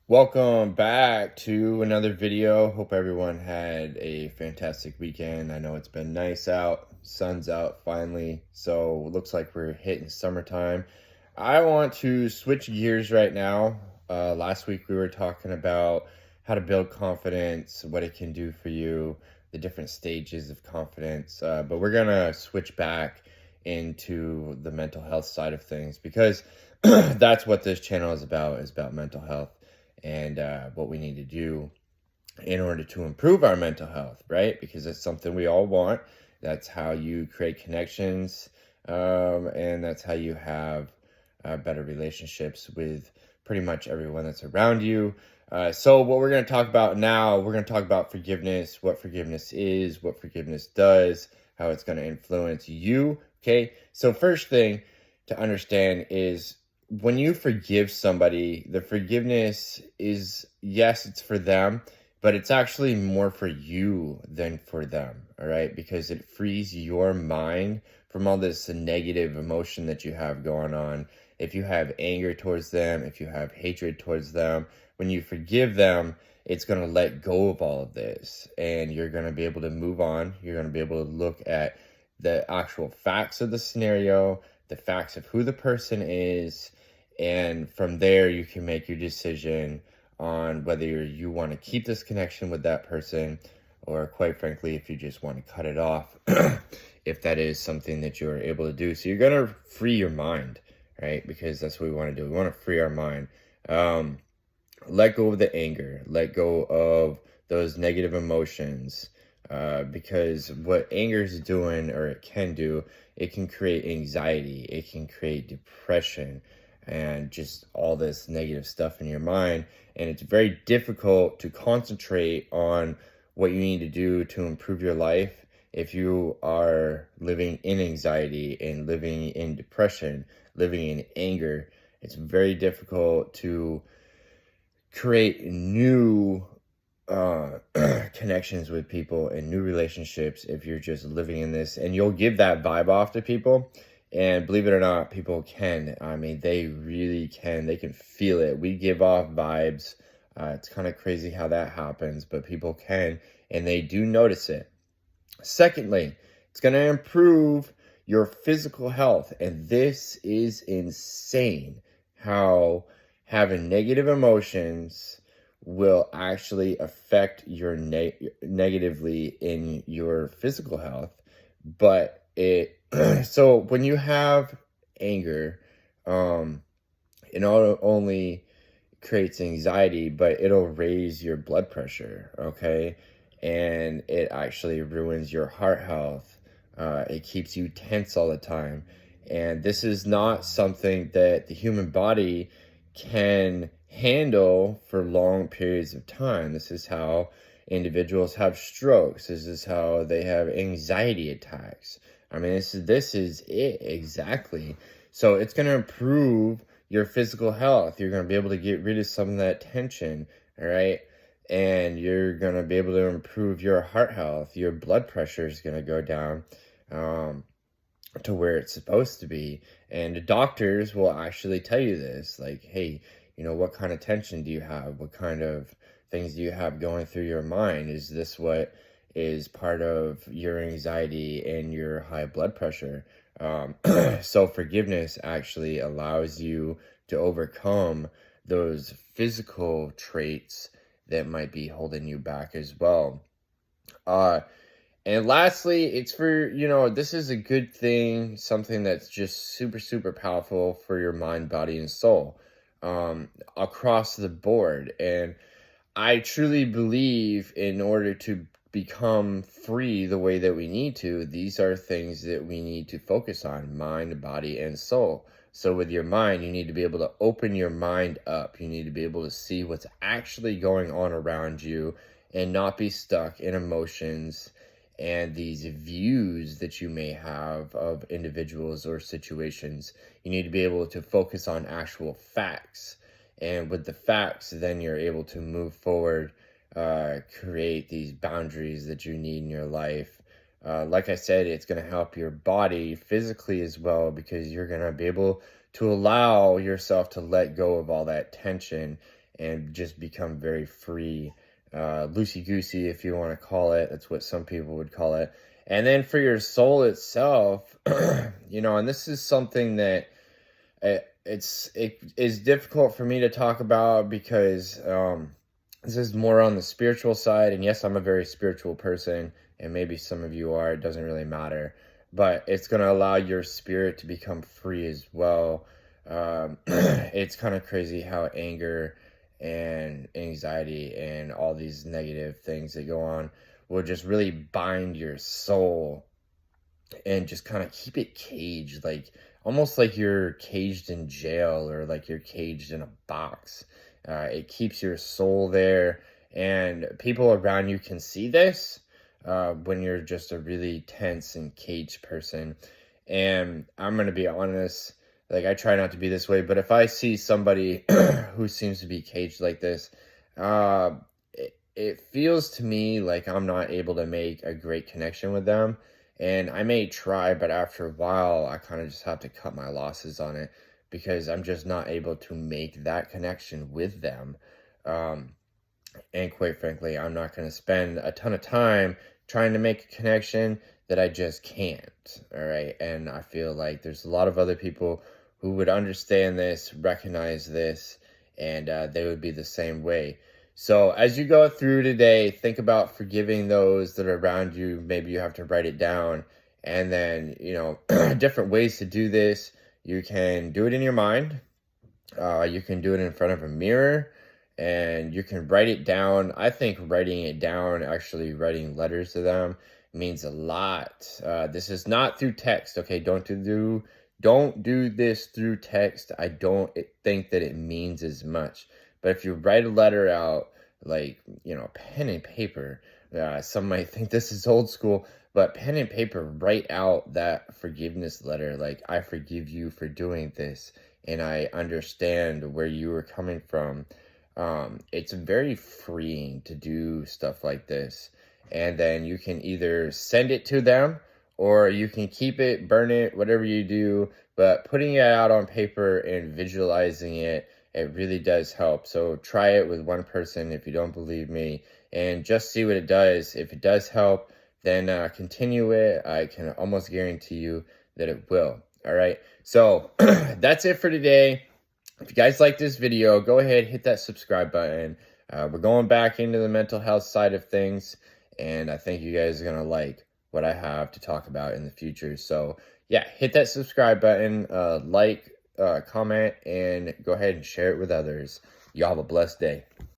Welcome back to another video. Hope everyone had a fantastic weekend. I know it's been nice out, sun's out finally, so looks like we're hitting summertime. I want to switch gears right now. Last week we were talking about how to build confidence, what it can do for you, the different stages of confidence, but we're gonna switch back into the mental health side of things because that's what this channel is about mental health and what we need to do in order to improve our mental health, right? Because it's something we all want. That's how you create connections, and that's how you have better relationships with pretty much everyone that's around you. So, what we're going to talk about now, we're going to talk about forgiveness, what forgiveness is, what forgiveness does, how it's going to influence you. Okay. So, first thing to understand is when you forgive somebody, the forgiveness is, yes, it's for them, but it's actually more for you than for them. All right. Because it frees your mind from all this negative emotion that you have going on. If you have anger towards them, if you have hatred towards them, when you forgive them, it's going to let go of all of this and you're going to be able to move on. You're going to be able to look at the actual facts of the scenario, the facts of who the person is, and from there you can make your decision on whether you want to keep this connection with that person, or quite frankly, if you just want to cut it off, if that is something that you're able to do. So you're going to free your mind, right? Because that's what we want to do. We want to free our mind. Let go of the anger, let go of those negative emotions, because what anger is doing, or it can do, it can create anxiety, it can create depression, and just all this negative stuff in your mind. And it's very difficult to concentrate on what you need to do to improve your life if you are living in anxiety and living in depression, living in anger. It's very difficult to create new connections with people and new relationships if you're just living in this, and you'll give that vibe off to people. And believe it or not, people can. I mean, they really can. They can feel it. We give off vibes. It's kind of crazy how that happens, but people can, and they do notice it. Secondly, it's going to improve your physical health. And this is insane how having negative emotions will actually affect your negatively in your physical health. But it so when you have anger, it not only creates anxiety, but it'll raise your blood pressure, okay? And it actually ruins your heart health. It keeps you tense all the time. And this is not something that the human body can handle for long periods of time. This is how individuals have strokes. This is how they have anxiety attacks. I mean, this is it exactly. So it's going to improve your physical health. You're going to be able to get rid of some of that tension, all right? And you're going to be able to improve your heart health. Your blood pressure is going to go down to where it's supposed to be. And the doctors will actually tell you this, like, hey, what kind of tension do you have? What kind of things do you have going through your mind? Is this what is part of your anxiety and your high blood pressure? So forgiveness actually allows you to overcome those physical traits that might be holding you back as well. And lastly, it's for, this is a good thing, something that's just super, super powerful for your mind, body, and soul, across the board. And I truly believe in order to become free the way that we need to, these are things that we need to focus on: mind, body, and soul. So with your mind, you need to be able to open your mind up. You need to be able to see what's actually going on around you and not be stuck in emotions and these views that you may have of individuals or situations. You need to be able to focus on actual facts. And with the facts, then you're able to move forward, create these boundaries that you need in your life. Like I said, it's going to help your body physically as well, because you're going to be able to allow yourself to let go of all that tension and just become very free, loosey-goosey, if you want to call it. That's what some people would call it. And then for your soul itself, and this is something that it is difficult for me to talk about because this is more on the spiritual side. And yes, I'm a very spiritual person, and maybe some of you are. It doesn't really matter, but it's going to allow your spirit to become free as well. It's kind of crazy how anger and anxiety and all these negative things that go on will just really bind your soul and just kind of keep it caged, like almost like you're caged in jail or like you're caged in a box. It keeps your soul there, and people around you can see this when you're just a really tense and caged person. And I'm going to be honest, like I try not to be this way, but if I see somebody who seems to be caged like this, it feels to me like I'm not able to make a great connection with them. And I may try, but after a while, I kind of just have to cut my losses on it because I'm just not able to make that connection with them. Um, and quite frankly, I'm not going to spend a ton of time trying to make a connection that I just can't. All right. And I feel like there's a lot of other people who would understand this, recognize this, and they would be the same way. So as you go through today, think about forgiving those that are around you. Maybe you have to write it down. And then, different ways to do this. You can do it in your mind. You can do it in front of a mirror, and you can write it down. I think writing it down, actually writing letters to them, means a lot. This is not through text. Okay, don't do this through text. I don't think that it means as much. But if you write a letter out, like, pen and paper, some might think this is old school, but pen and paper, write out that forgiveness letter. Like, I forgive you for doing this, and I understand where you were coming from. It's very freeing to do stuff like this. And then you can either send it to them, or you can keep it, burn it, whatever you do. But putting it out on paper and visualizing it, it really does help. So try it with one person if you don't believe me, and just see what it does. If it does help, then continue it. I can almost guarantee you that it will. All right. So that's it for today. If you guys like this video, go ahead, hit that subscribe button. We're going back into the mental health side of things, and I think you guys are going to like what I have to talk about in the future. So yeah, hit that subscribe button, comment, and go ahead and share it with others. Y'all have a blessed day.